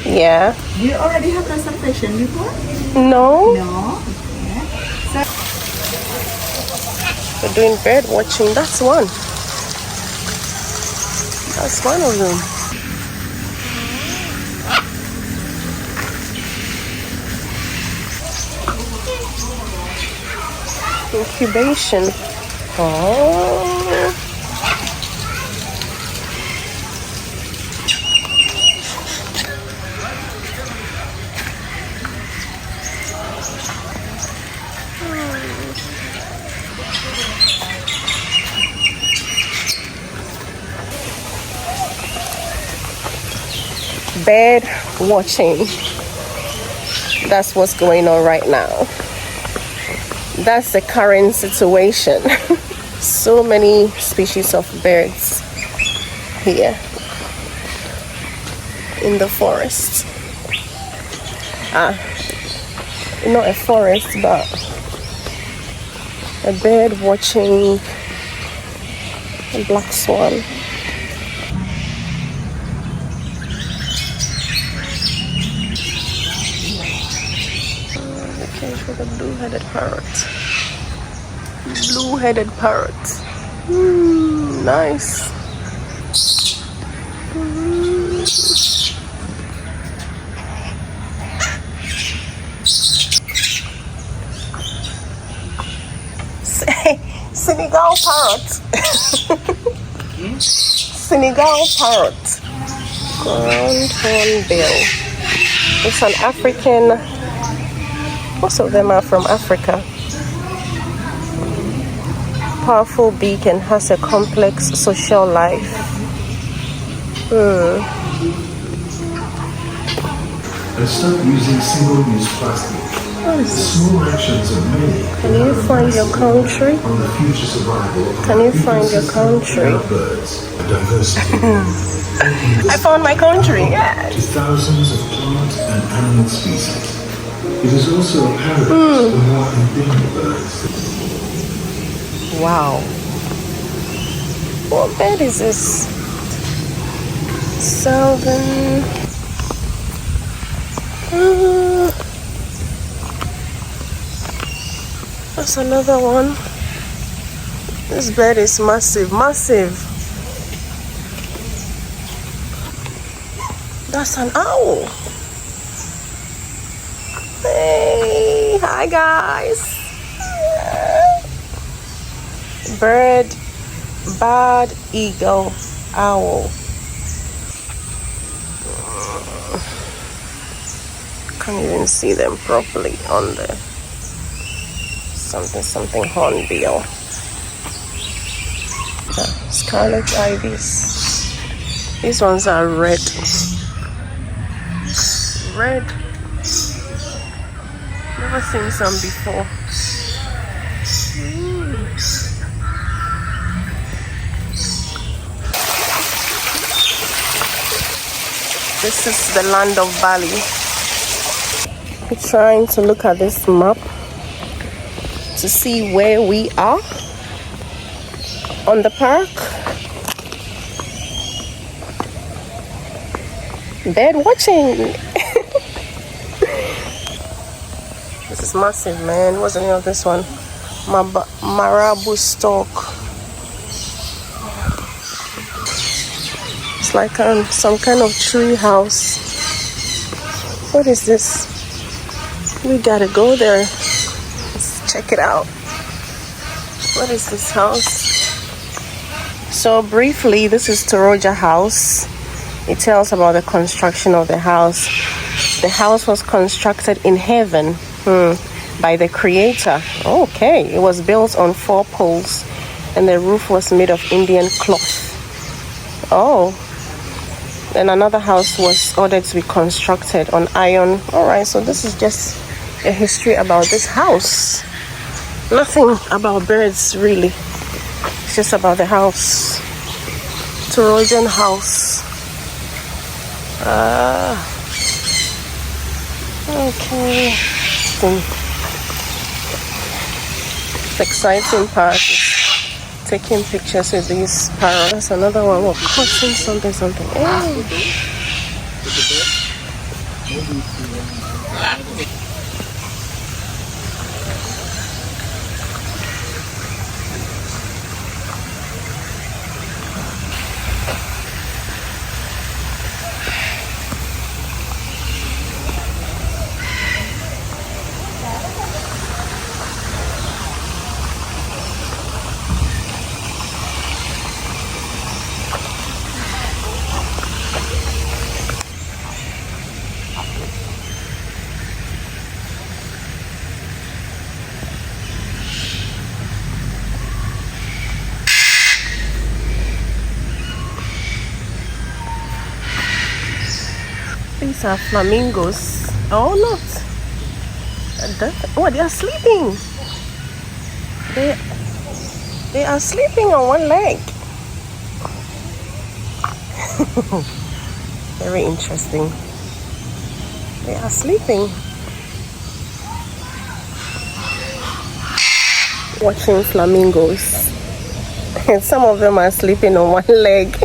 Yeah. You already have reservation before? No. No. Okay. So We're doing bird watching. That's one. That's one of them. Incubation. Oh. Bird watching. That's what's going on right now. That's the current situation. So many species of birds here in the forest. Not a forest, but a bird watching a black swan. Okay, for the blue-headed parrot. Blue-headed parrot. Nice. Senegal parrot. Senegal parrot. Ground hornbill. It's an African. Most of them are from Africa. Powerful beak and has a complex social life. And stop using single-use plastic. Small actions are made. Can you find your country? On the future survival of Can you find your country? birds, a diversity. I found my country. Yeah. To thousands of plant and animal species. It is also a paradise for more endangered birds. Wow. What bird is this? Southern. That's another one. This bird is massive, massive. That's an owl. Hey, hi guys. Bird, bald eagle, owl. Can't even see them properly on the something hornbill. Scarlet ibis. These ones are red. Red. Never seen some before. This is the land of Bali. I'm trying to look at this map to see where we are on the park. Bird watching. This is massive, man. What's the name of this one? Marabu stalk. It's like some kind of tree house. What is this? We gotta go there. Let's check it out. What is this house? So briefly, this is Toroja House. It tells about the construction of the house. The house was constructed in heaven by the creator. Okay, it was built on 4 poles and the roof was made of Indian cloth. Oh, then another house was ordered to be constructed on iron. All right, so this is just a history about this house. Nothing about birds really. It's just about the house. Torojan house. Okay. The exciting part is taking pictures with these parrots. Another one. Cutting something. Hey. These are flamingos. Oh, not. Oh, they are sleeping. They are sleeping on one leg. Very interesting. They are sleeping. Watching flamingos. And some of them are sleeping on one leg.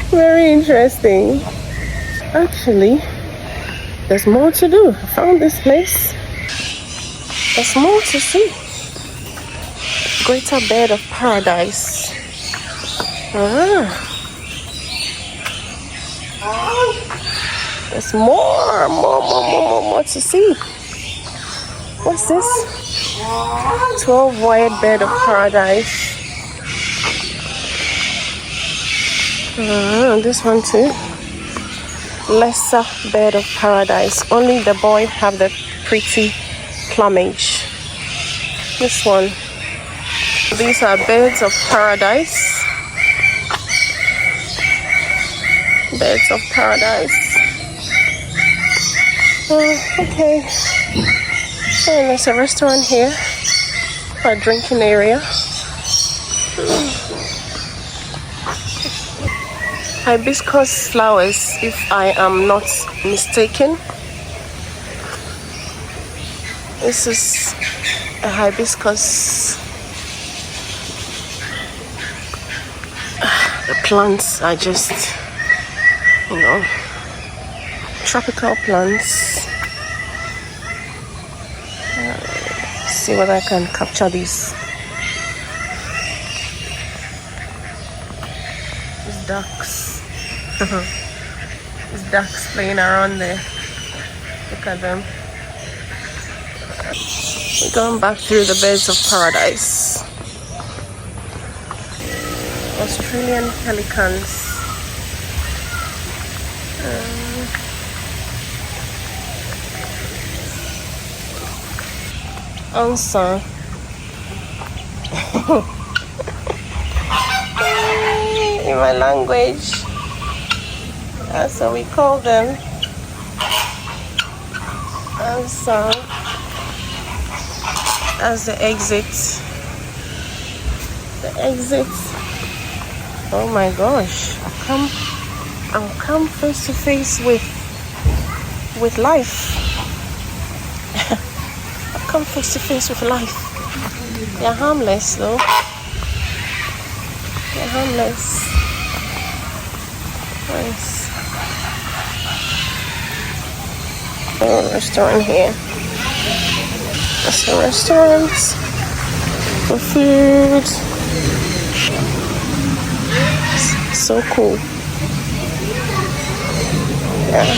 Very interesting. Actually, there's more to do. I found this place. There's more to see. Greater bed of paradise. There's more to see. What's this? 12 wide bed of paradise. This one too. Lesser bed of paradise. Only the boy have the pretty plumage. This one. These are beds of paradise. Beds of paradise. Okay. And there's a restaurant here. A drinking area. Hibiscus flowers, if I am not mistaken. This is a hibiscus. The plants are just, tropical plants. See whether I can capture these. These ducks. These ducks playing around there. Look at them. We're going back through the beds of paradise. Australian pelicans. Answer. In my language, that's what we call them. Answer. That's the exit. The exit. Oh my gosh! I've come face to face with life. I've come face to face with life. They're harmless though. They're harmless. Nice. Oh, restaurant here. It's a restaurant for food. So cool. Yeah.